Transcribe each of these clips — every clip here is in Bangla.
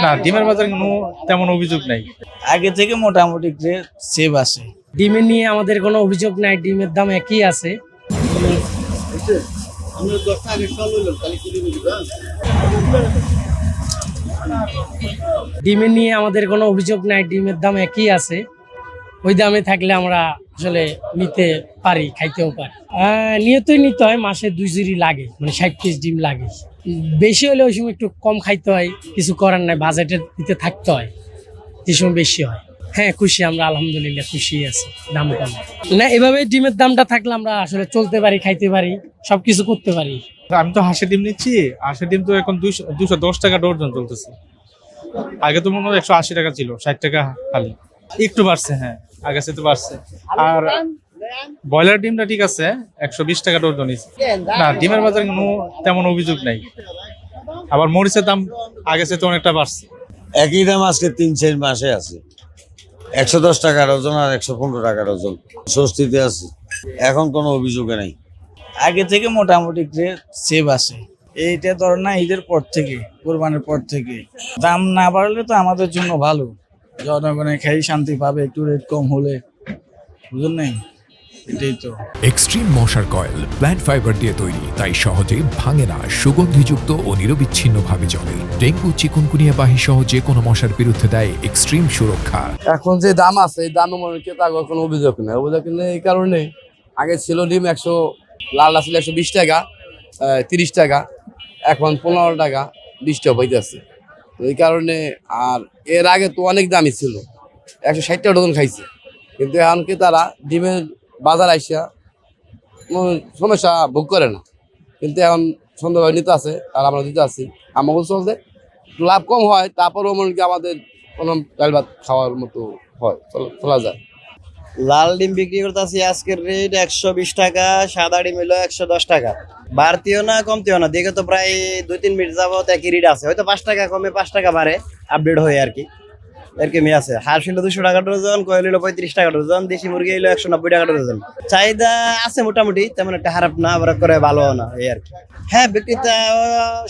না, ডিমের বাজারে কোনো তেমন অভিযোগ নাই। আগে থেকে মোটামুটি সেভ আছে। ডিমের নিয়ে আমাদের কোনো অভিযোগ নাই, ডিমের দাম একই আছে। ডিমের নিয়ে আমাদের কোনো অভিযোগ নাই, ডিমের দাম একই আছে। ওই দামে থাকলে আমরা আসলে নিতে পারি, খাইতেও পারি। নিয়তই নিতে হয়, মাসে 2 জুড়ি লাগে, মানে 60 পিস ডিম লাগে। বেশি হলে ওই সময় একটু কম খাইতে হয়, কিছু করার নাই, বাজেটের দিতে থাকতে হয় যে সময় বেশি হয়। হ্যাঁ খুশি, আমরা আলহামদুলিল্লাহ খুশি আছি দাম কম। না, এভাবে ডিমের দামটা থাকলে আমরা আসলে চলতে পারি, খাইতে পারি, সবকিছু করতে পারি। আমি তো হাঁসের ডিম নিচ্ছি, হাঁসের ডিম তো এখন 210 টাকা ডর্জন চলতেছে। আগে তো মনে হয় 180 টাকা ছিল, 60 টাকা খালি, একটু বাড়ছে। হ্যাঁ, আগে সে তো বাড়ছে। আর ব্রয়লার ডিমটা ঠিক আছে, 120 টাকা ডর্জন। না, ডিমের বাজারে কোনো তেমন অভিযোগ নাই। আবার মরিচের দাম আগে সে তো অনেকটা বাড়ছে। একই দাম আজকে 3-4 মাসে আছে, 110 টাকা ডজন আর 115 টাকা ডজন। স্বস্তিতে আছে, এখন কোনো অভিযোগে নাই। আগে থেকে মোটামুটি সেভ আছে। এইটা ধর না, ঈদের পর থেকে, কোরবানির পর থেকে দাম না বাড়লে তো আমাদের জন্য ভালো, জনগণে খাই শান্তি পাবে, একটু রেট কম হলে। বুঝলেন নাই? এটাই তো। এক্সট্রিম মশার কয়েল প্ল্যান্ট ফাইবার দিয়ে তৈরি, তাই সহজে ভাঙে না, সুগন্ধিযুক্ত ও নিরবিচ্ছিন্নভাবে জ্বলে। ডেঙ্গু, চিকুনগুনিয়া বাহি সহ যে কোনো মশার বিরুদ্ধে দেয় এক্সট্রিম সুরক্ষা। এখন যে দাম আছে, এই দামে মনে হচ্ছে তার কোনো অভিযোগ নেই। অভিযোগ নেই এই কারণে, আগে ছিল ডিম 100, লালটা ছিল 120 টাকা, 30 টাকা, এখন 15 টাকা 20 টাকা পাইতেছে। তো এই কারণে, আর এর আগে তো অনেক দামই ছিল, 160 টাকা ডজন খাইছে। কিন্তু এখন কি তারা ডিমের বাজার আইসা সমস্যা ভোগ করে না, কিন্তু এখন সুন্দরভাবে নিতে আছে, আর আমরা দিতে আছি। আমাকে চলতে লাভ কম হয়, তারপরেও মনে কি আমাদের কোনো ডাল ভাত খাওয়ার মতো হয়, চলা যায়। লাল ডিম বিক্রি করতে আছি, আজকের রেট 120 টাকা, সাদা ডিম হলো 110 টাকা। বাড়তিও না কমতিও না, দেখে তো প্রায় 2-3 মিনিট যাবত একই রেট আছে, হয়তো 5 টাকা কমে 5 টাকা বাড়ে, আপডেট হয়ে আর কি এরকমই আছে। হাঁস হলো 200 টাকা ডজন, কোয়েল হলো 35 টাকা ডজন, দেশি মুরগি হলো 190 টাকা ডজন। চাহিদা আছে মোটামুটি, তেমন একটা খারাপ না, আবার করে ভালো না, এই আর কি। হ্যাঁ, বিক্রেতা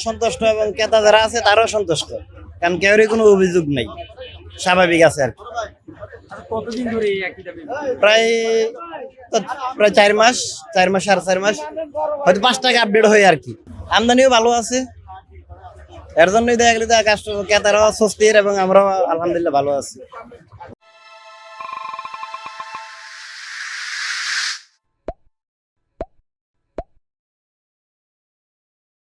সন্তুষ্ট এবং ক্রেতা যারা আছে তারাও সন্তুষ্ট, কারণ কেউরই কোনো অভিযোগ নেই, স্বাভাবিক আছে আর কি। কতদিন ধরে প্রায় 4 মাস, 4.5 মাস, হয়তো 5 টাকা আপডেট হয় আর কি। আমদানিও ভালো আছে, এর জন্যই দেখা গেলে কাস্টমার ক্রেতারাও স্বস্তির এবং আমরাও আলহামদুলিল্লাহ ভালো আছি।